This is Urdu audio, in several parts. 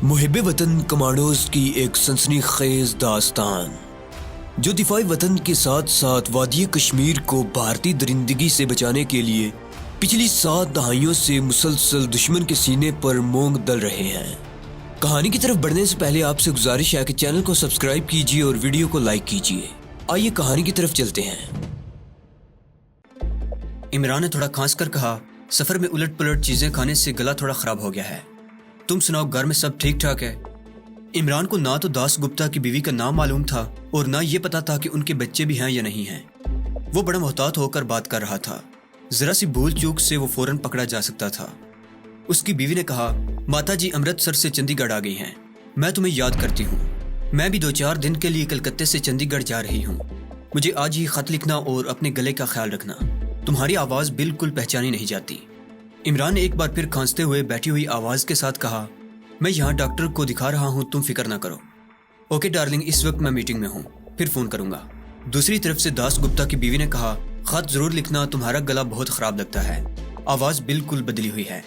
محب وطن کمانڈوز کی ایک سنسنی خیز داستان جو دفاعی وطن کے ساتھ ساتھ وادی کشمیر کو بھارتی درندگی سے بچانے کے لیے پچھلی 7 دہائیوں سے مسلسل دشمن کے سینے پر مونگ دل رہے ہیں۔ کہانی کی طرف بڑھنے سے پہلے آپ سے گزارش ہے کہ چینل کو سبسکرائب کیجیے اور ویڈیو کو لائک کیجیے۔ آئیے کہانی کی طرف چلتے ہیں۔ عمران نے تھوڑا کھانس کر کہا، سفر میں الٹ پلٹ چیزیں کھانے سے گلا تھوڑا خراب ہو گیا ہے۔ تم سناؤ، گھر میں سب ٹھیک ٹھاک ہے؟ عمران کو نہ تو داس گپتا کی بیوی کا نام معلوم تھا اور نہ یہ پتا تھا کہ ان کے بچے بھی ہیں یا نہیں ہیں۔ وہ بڑا محتاط ہو کر بات کر رہا تھا، ذرا سی بھول چوک سے وہ فوراً پکڑا جا سکتا تھا۔ اس کی بیوی نے کہا، ماتا جی امرتسر سے چندی گڑھ آ گئی ہیں، میں تمہیں یاد کرتی ہوں۔ میں بھی 2-4 دن کے لیے کلکتے سے چندی گڑھ جا رہی ہوں۔ مجھے آج ہی خط لکھنا اور اپنے گلے کا خیال رکھنا، تمہاری آواز بالکل پہچانی نہیں جاتی۔ عمران نے ایک بار پھر کھانستے ہوئے بیٹھی ہوئی آواز کے ساتھ کہا، میں یہاں ڈاکٹر کو دکھا رہا ہوں، تم فکر نہ کرو۔ اوکے ڈارلنگ، اس وقت میں میٹنگ میں ہوں، پھر فون کروں گا۔ دوسری طرف سے داس گپتا کی بیوی نے کہا، خط ضرور لکھنا، تمہارا گلا بہت خراب لگتا ہے، آواز بالکل بدلی ہوئی ہے۔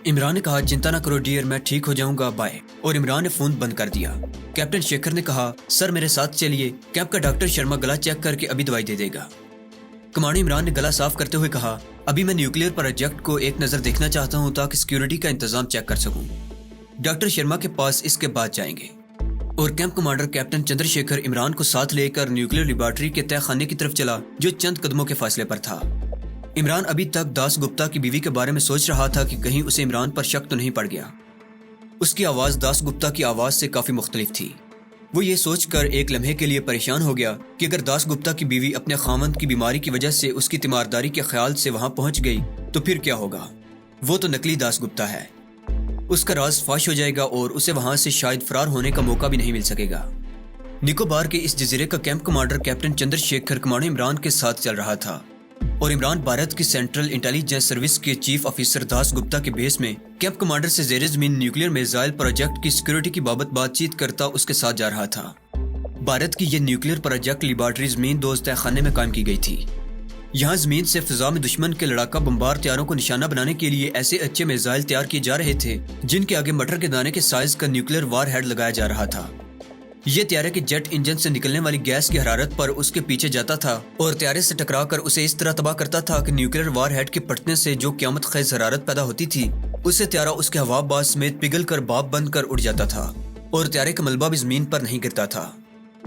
عمران نے کہا، چنتا نہ کرو ڈیئر، میں ٹھیک ہو جاؤں گا، بائے۔ اور عمران نے فون بند کر دیا۔ کیپٹن شیکھر نے کہا، سر میرے ساتھ چلیے، کیمپ کا ڈاکٹر شرما گلا چیک کر کے ابھی دوائی دے دے گا۔ کمانڈر عمران نے گلا صاف کرتے ہوئے کہا، ابھی میں نیوکلیئر پروجیکٹ کو ایک نظر دیکھنا چاہتا ہوں تاکہ سیکیورٹی کا انتظام چیک کر سکوں۔ ڈاکٹر شرما کے پاس اس کے بعد جائیں گے۔ اور camp commander captain Chandra Shekhar Imran کو ساتھ لے کر نیوکلیئر لیبارٹری کے تہہ خانے کی طرف چلا جو چند قدموں کے فاصلے پر تھا۔ عمران ابھی تک داس گپتا کی بیوی کے بارے میں سوچ رہا تھا کہ کہیں اسے عمران پر شک تو نہیں پڑ گیا۔ اس کی آواز داس گپتا کی آواز سے کافی مختلف تھی۔ وہ یہ سوچ کر ایک لمحے کے لیے پریشان ہو گیا کہ اگر داس گپتا کی بیوی اپنے خاوند کی بیماری کی وجہ سے اس کی تیمارداری کے خیال سے وہاں پہنچ گئی تو پھر کیا ہوگا؟ وہ تو نقلی داس گپتا ہے، اس کا راز فاش ہو جائے گا اور اسے وہاں سے شاید فرار ہونے کا موقع بھی نہیں مل سکے گا۔ نکوبار کے اس جزیرے کا camp commander captain Chandra Shekhar commander Imran کے ساتھ چل رہا تھا، اور عمران بھارت کی سینٹرل انٹیلیجنس سروس کے چیف آفیسر داس گپتا کے بیس میں کیمپ کمانڈر سے زیر زمین نیوکلیئر میزائل پروجیکٹ کی سیکیورٹی کی بابت بات چیت کرتا اس کے ساتھ جا رہا تھا۔ بھارت کی یہ نیوکلیئر پروجیکٹ لیبارٹری زمین دوز تہہ خانے میں قائم کی گئی تھی۔ یہاں زمین سے فضا میں دشمن کے لڑاکا بمبار طیاروں کو نشانہ بنانے کے لیے ایسے اچھے میزائل تیار کیے جا رہے تھے جن کے آگے مٹر کے دانے کے سائز کا نیوکلیئر وار ہیڈ لگایا جا رہا تھا۔ یہ طیارے کے جیٹ انجن سے نکلنے والی گیس کی حرارت پر اس کے پیچھے جاتا تھا اور طیارے سے ٹکرا کر اسے اس طرح تباہ کرتا تھا کہ نیوکلیئر وار ہیڈ کے پھٹنے سے جو قیامت خیز حرارت پیدا ہوتی تھی اسے طیارہ اس کے ہوا باز سمیت پگھل کر بھاپ بن کر اڑ جاتا تھا اور طیارے کا ملبہ بھی زمین پر نہیں گرتا تھا۔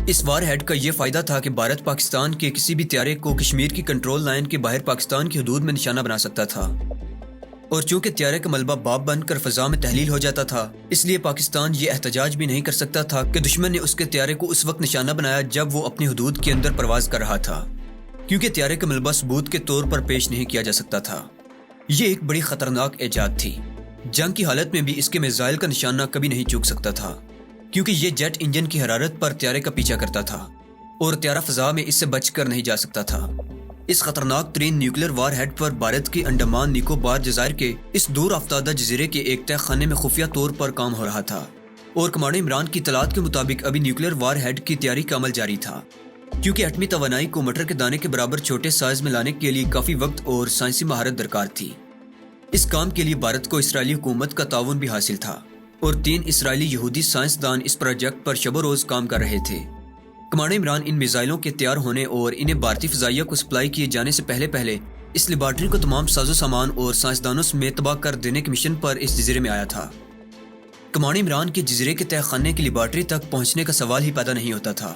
اس وار ہیڈ کا یہ فائدہ تھا کہ بھارت پاکستان کے کسی بھی طیارے کو کشمیر کی کنٹرول لائن کے باہر پاکستان کی حدود میں نشانہ بنا سکتا تھا، اور چونکہ طیارے کا ملبہ بھاپ بن کر فضا میں تحلیل ہو جاتا تھا اس لیے پاکستان یہ احتجاج بھی نہیں کر سکتا تھا کہ دشمن نے اس کے طیارے کو اس وقت نشانہ بنایا جب وہ اپنی حدود کے اندر پرواز کر رہا تھا، کیونکہ طیارے کا ملبہ ثبوت کے طور پر پیش نہیں کیا جا سکتا تھا۔ یہ ایک بڑی خطرناک ایجاد تھی، جنگ کی حالت میں بھی اس کے میزائل کا نشانہ کبھی نہیں چوک سکتا تھا، کیونکہ یہ جیٹ انجن کی حرارت پر طیارے کا پیچھا کرتا تھا اور طیارہ فضا میں اس سے بچ کر نہیں جا سکتا تھا۔ اس خطرناک ترین نیوکلیئر وار ہیڈ پر بھارت کے انڈمان نکوبار جزائر کے اس دور افتادہ جزیرے کے ایک تہہ خانے میں خفیہ طور پر کام ہو رہا تھا، اور کمانڈر عمران کی اطلاعات کے مطابق ابھی نیوکلیئر وار ہیڈ کی تیاری کا عمل جاری تھا، کیونکہ ایٹمی توانائی کو مٹر کے دانے کے برابر چھوٹے سائز میں لانے کے لیے کافی وقت اور سائنسی مہارت درکار تھی۔ اس کام کے لیے بھارت کو اسرائیلی حکومت کا تعاون بھی حاصل تھا، اور 3 اسرائیلی یہودی سائنسدان اس پروجیکٹ پر شب و روز کام کر رہے تھے۔ کمانڈر عمران ان میزائلوں کے تیار ہونے اور انہیں بھارتی فضائیہ کو سپلائی کیے جانے سے پہلے اس لیبارٹری کو تمام ساز و سامان اور سائنسدانوں سمیت تباہ کر دینے کے مشن پر اس جزیرے میں آیا تھا۔ کمانڈر عمران کے جزیرے کے تہہ خانے کی لیبارٹری تک پہنچنے کا سوال ہی پیدا نہیں ہوتا تھا،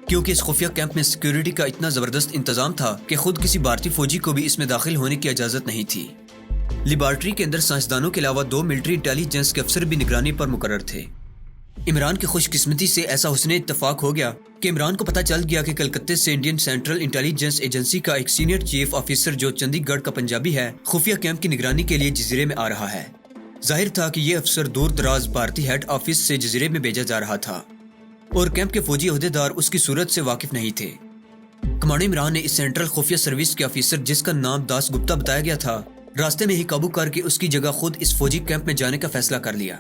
کیونکہ اس خفیہ کیمپ میں سیکیورٹی کا اتنا زبردست انتظام تھا کہ خود کسی بھارتی فوجی کو بھی اس میں داخل ہونے کی اجازت نہیں تھی۔ لیبارٹری کے اندر سائنسدانوں کے علاوہ 2 ملٹری انٹیلیجنس کے افسر بھی نگرانی پر مقرر تھے۔ عمران کی خوش قسمتی سے ایسا حسن اتفاق ہو گیا کہ عمران کو پتہ چل گیا کہ کلکتے سے انڈین سینٹرل انٹیلیجنس ایجنسی کا ایک سینئر چیف آفیسر جو چندی گڑھ کا پنجابی ہے خفیہ کیمپ کی نگرانی کے لیے جزیرے میں آ رہا ہے۔ ظاہر تھا کہ یہ افسر دور دراز بھارتی ہیڈ آفس سے جزیرے میں بھیجا جا رہا تھا، اور کیمپ کے فوجی عہدیدار اس کی صورت سے واقف نہیں تھے۔ کمانڈر عمران نے اس سینٹرل خفیہ سروس کے آفیسر جس کا نام داس گپتا بتایا گیا تھا راستے میں ہی قابو کر کے اس کی جگہ خود اس فوجی کیمپ میں جانے کا فیصلہ کر لیا۔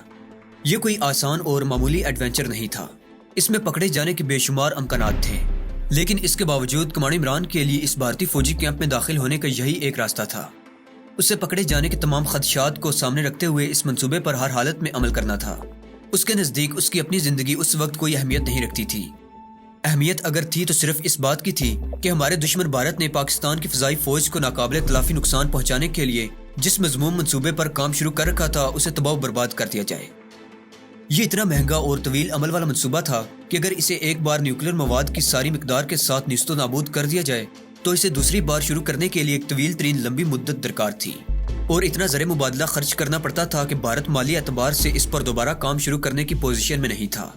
یہ کوئی آسان اور معمولی ایڈونچر نہیں تھا، اس میں پکڑے جانے کے بے شمار امکانات تھے، لیکن اس کے باوجود کمانڈر عمران کے لیے اس بھارتی فوجی کیمپ میں داخل ہونے کا یہی ایک راستہ تھا۔ اسے پکڑے جانے کے تمام خدشات کو سامنے رکھتے ہوئے اس منصوبے پر ہر حالت میں عمل کرنا تھا۔ اس کے نزدیک اس کی اپنی زندگی اس وقت کوئی اہمیت نہیں رکھتی تھی۔ اہمیت اگر تھی تو صرف اس بات کی تھی کہ ہمارے دشمن بھارت نے پاکستان کی فضائی فوج کو ناقابل تلافی نقصان پہنچانے کے لیے جس مذموم منصوبے پر کام شروع کر رکھا تھا اسے تباہ و برباد کر دیا جائے۔ یہ اتنا مہنگا اور طویل عمل والا منصوبہ تھا کہ اگر اسے ایک بار نیوکلیر مواد کی ساری مقدار کے ساتھ نیست و نابود کر دیا جائے تو اسے دوسری بار شروع کرنے کے لیے ایک طویل ترین لمبی مدت درکار تھی، اور اتنا زر مبادلہ خرچ کرنا پڑتا تھا کہ بھارت مالی اعتبار سے اس پر دوبارہ کام شروع کرنے کی پوزیشن میں نہیں تھا،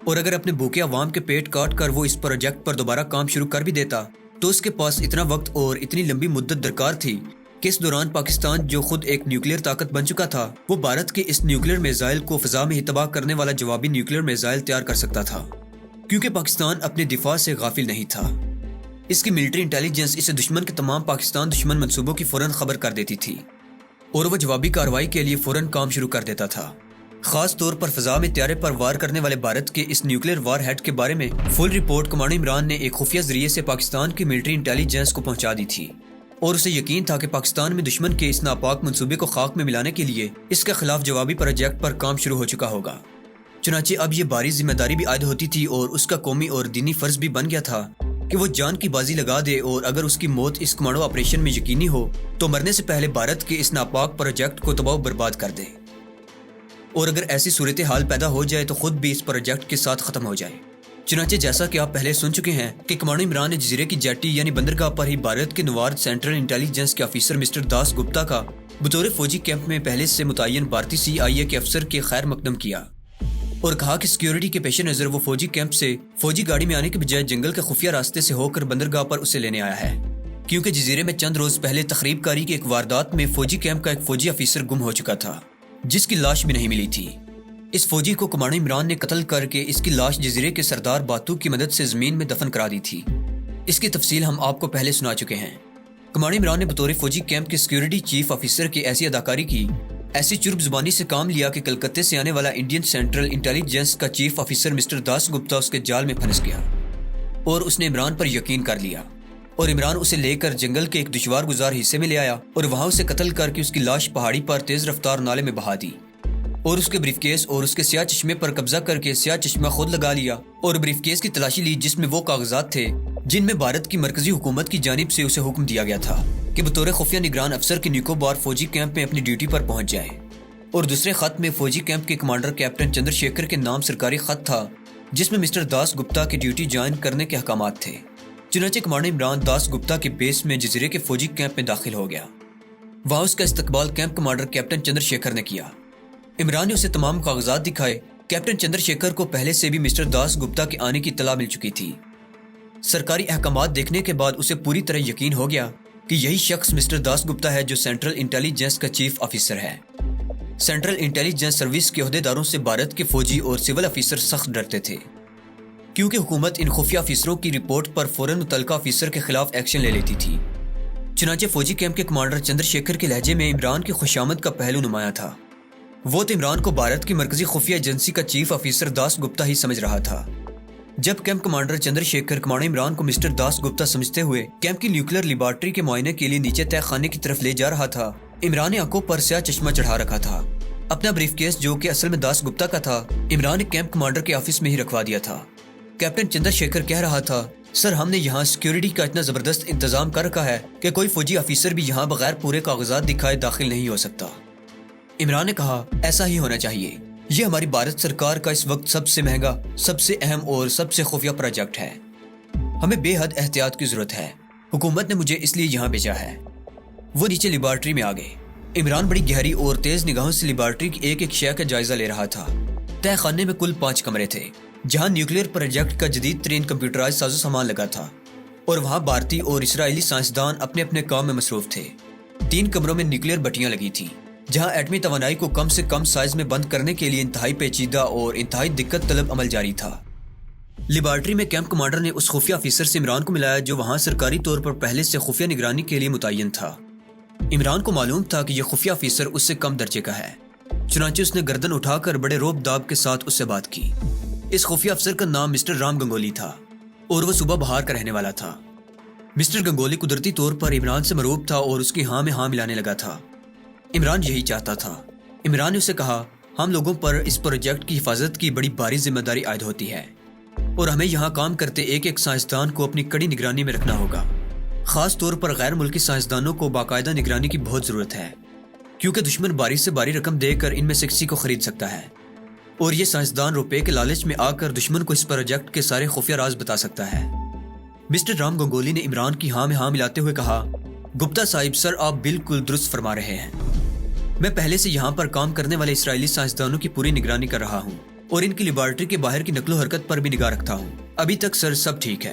اور اگر اپنے بھوکے عوام کے پیٹ کاٹ کر وہ اس پروجیکٹ پر دوبارہ کام شروع کر بھی دیتا تو اس کے پاس اتنا وقت اور اتنی لمبی مدت درکار تھی کہ اس دوران پاکستان جو خود ایک نیوکلیر طاقت بن چکا تھا وہ بھارت کے اس نیوکلیر میزائل کو فضا میں ہی تباہ کرنے والا جوابی نیوکلیر میزائل تیار کر سکتا تھا، کیونکہ پاکستان اپنے دفاع سے غافل نہیں تھا۔ اس کی ملٹری انٹیلیجنس اسے دشمن کے تمام پاکستان دشمن منصوبوں کی فوراً خبر کر دیتی تھی، اور وہ جوابی کارروائی کے لیے فوراً کام شروع کر دیتا تھا۔ خاص طور پر فضا میں طیارے پر وار کرنے والے بھارت کے اس نیوکلیر وار ہیڈ کے بارے میں فل رپورٹ کمانڈر عمران نے ایک خفیہ ذریعے سے پاکستان کی ملٹری انٹیلیجنس کو پہنچا دی تھی، اور اسے یقین تھا کہ پاکستان میں دشمن کے اس ناپاک منصوبے کو خاک میں ملانے کے لیے اس کے خلاف جوابی پروجیکٹ پر کام شروع ہو چکا ہوگا۔ چنانچہ اب یہ بھاری ذمہ داری بھی عائد ہوتی تھی اور اس کا قومی اور دینی فرض بھی بن گیا تھا کہ وہ جان کی بازی لگا دے، اور اگر اس کی موت اس کمانڈو آپریشن میں یقینی ہو تو مرنے سے پہلے بھارت کے اس ناپاک پروجیکٹ کو تباہ و برباد کر دے، اور اگر ایسی صورتحال پیدا ہو جائے تو خود بھی اس پروجیکٹ کے ساتھ ختم ہو جائے۔ چنانچہ جیسا کہ آپ پہلے سن چکے ہیں کہ کمانڈر عمران نے جزیرے کی جیٹی یعنی بندرگاہ پر ہی بھارت کے نوارد سینٹرل انٹیلیجنس کے آفیسر مسٹر داس گپتا کا بطور فوجی کیمپ میں پہلے سے متعین بھارتی CIA کے افسر کے خیر مقدم کیا، اور کہا کہ سیکیورٹی کے پیش نظر وہ فوجی کیمپ سے فوجی گاڑی میں آنے کے بجائے جنگل کے خفیہ راستے سے ہو کر بندرگاہ پر اسے لینے آیا ہے، کیونکہ جزیرے میں چند روز پہلے تخریب کاری کی ایک واردات میں فوجی کیمپ کا ایک فوجی افیسر گم ہو چکا تھا جس کی لاش بھی نہیں ملی تھی۔ اس فوجی کو کمانڈر عمران نے قتل کر کے اس کی لاش جزیرے کے سردار باتو کی مدد سے زمین میں دفن کرا دی تھی۔ اس کی تفصیل ہم آپ کو پہلے سنا چکے ہیں۔ کمانڈر عمران نے بطور فوجی کیمپ کے سیکیورٹی چیف آفیسر کی ایسی اداکاری کی، ایسی چرب زبانی سے کام لیا کہ کلکتے سے آنے والا انڈین سینٹرل انٹیلیجنس کا chief officer mister Das Gupta اس کے جال میں پھنس گیا، اور اس نے عمران پر یقین کر لیا، اور عمران اسے لے کر جنگل کے ایک دشوار گزار حصے میں لے آیا اور وہاں اسے قتل کر کے اس کی لاش پہاڑی پر تیز رفتار نالے میں بہا دی، اور اس کے بریف کیس اور اس کے سیاہ چشمے پر قبضہ کر کے سیاہ چشمہ خود لگا لیا، اور بریف کیس کی تلاشی لی جس میں وہ کاغذات تھے جن میں بھارت کی مرکزی حکومت کی جانب سے اسے حکم دیا گیا تھا کہ بطور خفیہ نگران افسر کے نیکوبار فوجی کیمپ میں اپنی ڈیوٹی پر پہنچ جائے، اور دوسرے خط میں فوجی کیمپ کے کمانڈر کیپٹن چندر شیکھر کے نام سرکاری خط تھا جس میں مسٹر داس گپتا کی ڈیوٹی جوائن کرنے کے احکامات تھے۔ چنانچہ کمانڈر عمران داس گپتا کے بیس میں جزیرے کے فوجی کیمپ میں داخل ہو گیا۔ وہاں اس کا استقبال camp commander captain Chandra Shekhar نے کیا۔ عمران نے اسے تمام کاغذات دکھائے۔ کیپٹن چندر شیکھر کو پہلے سے بھی مسٹر داس گپتا کے آنے کی اطلاع مل چکی تھی۔ سرکاری احکامات دیکھنے کے بعد اسے پوری طرح یقین ہو گیا کہ یہی شخص مسٹر داس گپتا ہے جو سینٹرل انٹیلیجنس کا چیف آفیسر ہے۔ سینٹرل انٹیلیجنس سروس کے عہدیداروں سے بھارت کے فوجی اور سول آفیسر سخت ڈرتے تھے، کیونکہ حکومت ان خفیہ آفیسروں کی رپورٹ پر فوراً متعلقہ آفیسر کے خلاف ایکشن لے لیتی تھی۔ چنانچہ فوجی کیمپ کے کمانڈر چندر شیکھر کے لہجے میں عمران کی خوشامد کا پہلو نمایاں تھا۔ وہ تو عمران کو بھارت کی مرکزی خفیہ ایجنسی کا چیف آفیسر داس گپتا ہی سمجھ رہا تھا۔ جب camp commander Chandra Shekhar commander Imran کو مسٹر داس گپتا سمجھتے ہوئے کیمپ کی نیوکلیر لیبارٹری کے معائنے کے لیے نیچے تہہ خانے کی طرف لے جا رہا تھا، عمران نے آنکھوں پر سیاہ چشمہ چڑھا رکھا تھا۔ اپنا بریف کیس جو کہ اصل میں داس گپتا کا تھا، عمران نے کیمپ کمانڈر کے آفس میں ہی رکھوا دیا تھا۔ کیپٹن چندر شیکھر کہہ رہا تھا، سر ہم نے یہاں سیکیورٹی کا اتنا زبردست انتظام کر رکھا ہے کہ کوئی فوجی آفیسر بھی یہاں بغیر پورے کاغذات دکھائے داخل نہیں ہو سکتا۔ عمران نے کہا، ایسا ہی ہونا چاہیے، یہ ہماری بھارت سرکار کا اس وقت سب سے مہنگا، سب سے اہم اور سب سے خفیہ پروجیکٹ ہے۔ ہمیں بے حد احتیاط کی ضرورت ہے۔ حکومت نے مجھے اس لیے یہاں بھیجا ہے۔ وہ نیچے لیبارٹری میں آ گئے۔ عمران بڑی گہری اور تیز نگاہوں سے لیبارٹری کی ایک ایک شے کا جائزہ لے رہا تھا۔ تہہ خانے میں کل 5 کمرے تھے جہاں نیوکلیر پروجیکٹ کا جدید ترین کمپیوٹرائز ساز و سامان لگا تھا، اور وہاں بھارتی اور اسرائیلی سائنسدان اپنے اپنے کام میں مصروف تھے۔ 3 کمروں میں نیوکلیر بٹیاں لگی تھیں جہاں ایٹمی توانائی کو کم سے کم سائز میں بند کرنے کے لیے انتہائی پیچیدہ اور انتہائی دقت طلب عمل جاری تھا۔ لیبارٹری میں کیمپ کمانڈر نے اس خفیہ آفیسر سے عمران کو ملایا جو وہاں سرکاری طور پر پہلے سے خفیہ نگرانی کے لیے متعین تھا۔ عمران کو معلوم تھا کہ یہ خفیہ آفیسر اس سے کم درجے کا ہے، چنانچہ اس نے گردن اٹھا کر بڑے روب داب کے ساتھ اس سے بات کی۔ اس خفیہ افسر کا نام مسٹر رام گنگولی تھا اور وہ صوبہ بہار کا رہنے والا تھا۔ مسٹر گنگولی قدرتی طور پر عمران سے مروب تھا اور اس کی ہاں میں ہاں ملانے لگا تھا۔ عمران یہی چاہتا تھا۔ عمران نے اسے کہا، ہم لوگوں پر اس پروجیکٹ کی حفاظت کی بڑی بھاری ذمہ داری عائد ہوتی ہے اور ہمیں یہاں کام کرتے ایک ایک سائنسدان کو اپنی کڑی نگرانی میں رکھنا ہوگا۔ خاص طور پر غیر ملکی سائنسدانوں کو باقاعدہ نگرانی کی بہت ضرورت ہے، کیونکہ دشمن باری سے باری رقم دے کر ان میں سے کسی کو خرید سکتا ہے، اور یہ سائنسدان روپے کے لالچ میں آ کر دشمن کو اس پروجیکٹ کے سارے خفیہ راز بتا سکتا ہے۔ مسٹر رام گنگولی نے عمران کی ہاں میں ہاں ملاتے ہوئے کہا، گپتا صاحب سر آپ بالکل درست فرما رہے ہیں۔ میں پہلے سے یہاں پر کام کرنے والے اسرائیلی سائنسدانوں کی پوری نگرانی کر رہا ہوں اور ان کی لیبارٹری کے باہر کی نقل و حرکت پر بھی نگاہ رکھتا ہوں۔ ابھی تک سر سب ٹھیک ہے،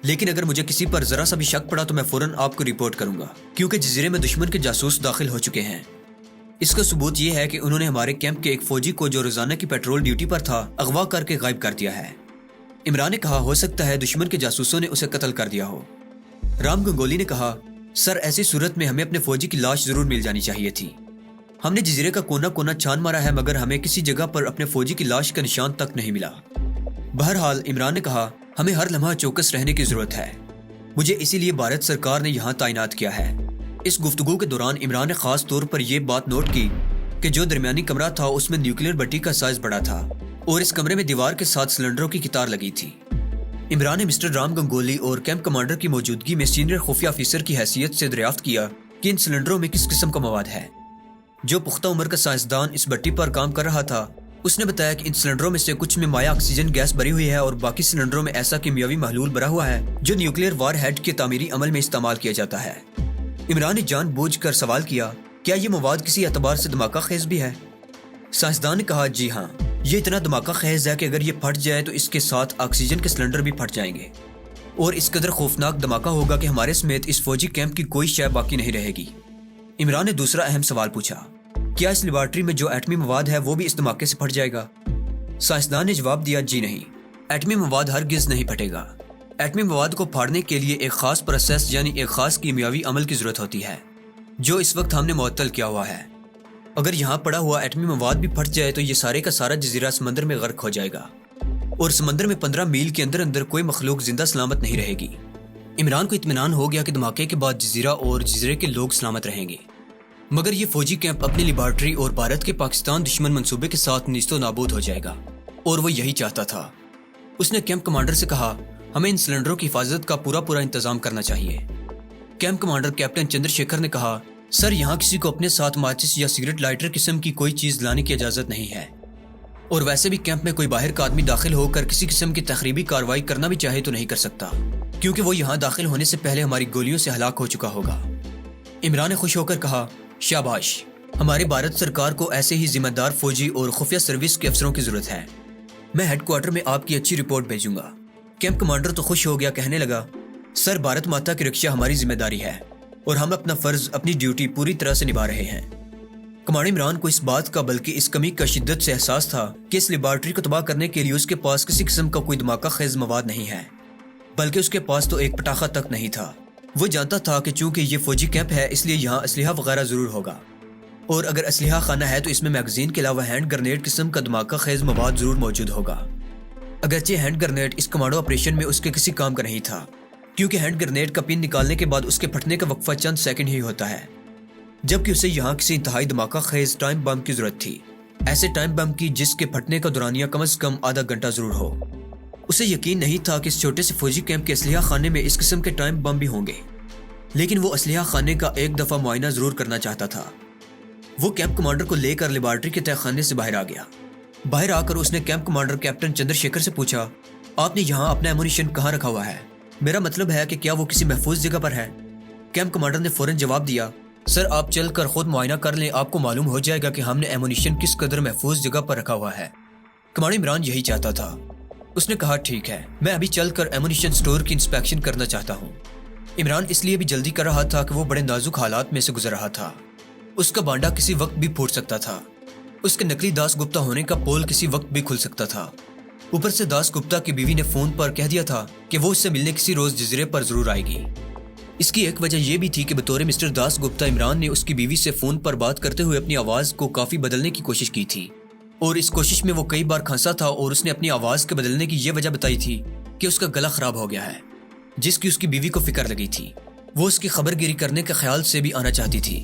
لیکن اگر مجھے کسی پر ذرا سا بھی شک پڑا تو میں فوراً آپ کو رپورٹ کروں گا، کیونکہ جزیرے میں دشمن کے جاسوس داخل ہو چکے ہیں۔ اس کا ثبوت یہ ہے کہ انہوں نے ہمارے کیمپ کے ایک فوجی کو جو روزانہ کی پیٹرول ڈیوٹی پر تھا اغوا کر کے غائب کر دیا ہے۔ عمران نے کہا، ہو سکتا ہے دشمن کے جاسوسوں نے اسے قتل کر دیا ہو۔ رام گنگولی نے کہا، سر ایسی صورت میں ہمیں اپنے فوجی کی لاش ضرور مل جانی چاہیے تھی۔ ہم نے جزیرے کا کونا کونا چھان مارا ہے مگر ہمیں کسی جگہ پر اپنے فوجی کی لاش کا نشان تک نہیں ملا۔ بہرحال عمران نے کہا، ہمیں ہر لمحہ چوکس رہنے کی ضرورت ہے، مجھے اسی لیے بھارت سرکار نے یہاں تعینات کیا ہے۔ اس گفتگو کے دوران عمران نے خاص طور پر یہ بات نوٹ کی کہ جو درمیانی کمرہ تھا اس میں نیوکلیر بٹی کا سائز بڑا تھا اور اس کمرے میں دیوار کے ساتھ سلنڈروں کی قطار لگی تھی۔ عمران نے مسٹر رام گنگولی اور کیمپ کمانڈر کی موجودگی میں سینئر خفیہ آفیسر کی حیثیت سے دریافت کیا کہ ان سلنڈروں میں کس قسم کا مواد ہے۔ جو پختہ عمر کا سائنسدان اس بٹی پر کام کر رہا تھا اس نے بتایا کہ ان سلنڈروں میں سے کچھ میں مائع آکسیجن گیس بھری ہوئی ہے اور باقی سلنڈروں میں ایسا کیمیاوی محلول بھرا ہوا ہے جو نیوکلیر وار ہیڈ کے تعمیری عمل میں استعمال کیا جاتا ہے۔ عمران نے جان بوجھ کر سوال کیا، کیا یہ مواد کسی اعتبار سے دھماکہ خیز بھی ہے؟ سائنسدان نے کہا، جی ہاں، یہ اتنا دھماکہ خیز ہے کہ اگر یہ پھٹ جائے تو اس کے ساتھ آکسیجن کے سلنڈر بھی پھٹ جائیں گے اور اس قدر خوفناک دھماکہ ہوگا کہ ہمارے سمیت اس فوجی کیمپ کی کوئی شے باقی نہیں رہے گی۔ عمران نے دوسرا اہم سوال پوچھا، کیا اس لیبارٹری میں جو ایٹمی مواد ہے وہ بھی اس دھماکے سے پھٹ جائے گا؟ سائنسدان نے جواب دیا، جی نہیں، ایٹمی مواد ہرگز نہیں پھٹے گا۔ ایٹمی مواد کو پھاڑنے کے لیے ایک خاص پروسیس یعنی ایک خاص کیمیاوی عمل کی ضرورت ہوتی ہے جو اس وقت ہم نے معطل کیا ہوا ہے۔ اگر یہاں پڑا ہوا ایٹمی مواد بھی پھٹ جائے تو یہ سارے کا سارا جزیرہ سمندر میں غرق ہو جائے گا اور سمندر میں 15 میل کے اندر اندر کوئی مخلوق زندہ سلامت نہیں رہے گی۔ عمران کو اطمینان ہو گیا کہ دھماکے کے بعد جزیرہ اور جزیرے کے لوگ سلامت رہیں گے، مگر یہ فوجی کیمپ اپنی لیبارٹری اور بھارت کے پاکستان دشمن منصوبے کے ساتھ نیست و نابود ہو جائے گا، اور وہ یہی چاہتا تھا۔ اس نے کیمپ کمانڈر سے کہا، ہمیں ان سلنڈروں کی حفاظت کا پورا انتظام کرنا چاہیے۔ Camp commander captain Chandra Shekhar نے کہا، سر یہاں کسی کو اپنے ساتھ ماچس یا سگریٹ لائٹر قسم کی کوئی چیز لانے کی اجازت نہیں ہے، اور ویسے بھی کیمپ میں کوئی باہر کا آدمی داخل ہو کر کسی قسم کی تخریبی کارروائی کرنا بھی چاہے تو نہیں کر سکتا، کیونکہ وہ یہاں داخل ہونے سے پہلے ہماری گولیوں سے ہلاک ہو چکا ہوگا۔ عمران نے خوش ہو کر کہا، شاباش، ہمارے بھارت سرکار کو ایسے ہی ذمہ دار فوجی اور خفیہ سروس کے افسروں کی ضرورت ہے۔ میں ہیڈ کوارٹر میں آپ کی اچھی رپورٹ بھیجوں گا۔ کیمپ کمانڈر تو خوش ہو گیا، کہنے لگا، سر بھارت ماتا کی رکشا ہماری ذمہ داری ہے اور ہم اپنا فرض اپنی ڈیوٹی پوری طرح سے نبھا رہے ہیں۔ کمانڈر عمران کو اس بات کا بلکہ اس کمی کا شدت سے احساس تھا کہ اس لیبارٹری کو تباہ کرنے کے لیے اس کے پاس کسی قسم کا کوئی دھماکہ خیز مواد نہیں ہے، بلکہ اس کے پاس تو ایک پٹاخہ تک نہیں تھا۔ وہ جانتا تھا کہ چونکہ یہ فوجی کیمپ ہے اس لیے یہاں اسلحہ وغیرہ ضرور ہوگا، اور اگر اسلحہ خانہ ہے تو اس میں میگزین کے علاوہ ہینڈ گرنیڈ قسم کا دھماکہ خیز مواد ضرور موجود ہوگا۔ اگرچہ ہینڈ گرنیڈ اس کمانڈو آپریشن میں اس کے کسی کام کا نہیں تھا، کیونکہ ہینڈ گرنیڈ کا پن نکالنے کے بعد اس کے پھٹنے کا وقفہ چند سیکنڈ ہی ہوتا ہے، جبکہ اسے یہاں کسی انتہائی دھماکہ خیز ٹائم بم کی ضرورت تھی، ایسے ٹائم بم کی جس کے پھٹنے کا دورانیہ کم از کم آدھا گھنٹہ ضرور ہو۔ اسے یقین نہیں تھا کہ اس چھوٹے سے فوجی کیمپ کے اسلحہ خانے میں اس قسم کے ٹائم بم بھی ہوں گے، لیکن وہ اسلحہ خانے کا ایک دفعہ معائنہ ضرور کرنا چاہتا تھا۔ وہ کیمپ کمانڈر کو لے کر لیبارٹری کے تہہ خانے سے باہر آ گیا۔ باہر آ کر اس نے camp commander captain Chandra Shekhar سے پوچھا، آپ نے یہاں اپنا ایمونیشن کہاں رکھا ہوا ہے؟ میرا مطلب ہے کہ کیا وہ کسی محفوظ جگہ پر ہے؟ کیمپ کمانڈر نے فوراً جواب دیا، سر آپ چل کر خود معائنہ کر لیں، آپ کو معلوم ہو جائے گا کہ ہم نے ایمونیشن کس قدر محفوظ جگہ پر رکھا ہوا ہے۔ کمانڈر عمران یہی چاہتا تھا۔ اس نے کہا، ٹھیک ہے، میں ابھی چل کر ایمونیشن سٹور کی انسپیکشن کرنا چاہتا ہوں۔ عمران اس لیے بھی جلدی کر رہا تھا کہ وہ بڑے نازک حالات میں سے گزر رہا تھا۔ اس کا بانڈا کسی وقت بھی پھوٹ سکتا تھا، اس کے نکلی داس گپتا ہونے کا پول کسی وقت بھی کھل سکتا تھا۔ اوپر سے داس گپتا کی بیوی نے فون پر کہہ دیا تھا کہ وہ اس سے ملنے کسی روز جزیرے پر ضرور آئے گی۔ اس کی ایک وجہ یہ بھی تھی کہ بطور مسٹر داس گپتا عمران نے اس کی بیوی سے فون پر بات کرتے ہوئے اپنی آواز کو کافی بدلنے کی کوشش کی تھی، اور اس کوشش میں وہ کئی بار کھانسا تھا، اور اس نے اپنی آواز کے بدلنے کی یہ وجہ بتائی تھی کہ اس کا گلا خراب ہو گیا ہے، جس کی اس کی بیوی کو فکر لگی تھی۔ وہ اس کی خبر گیری کرنے کے خیال سے بھی آنا چاہتی تھی،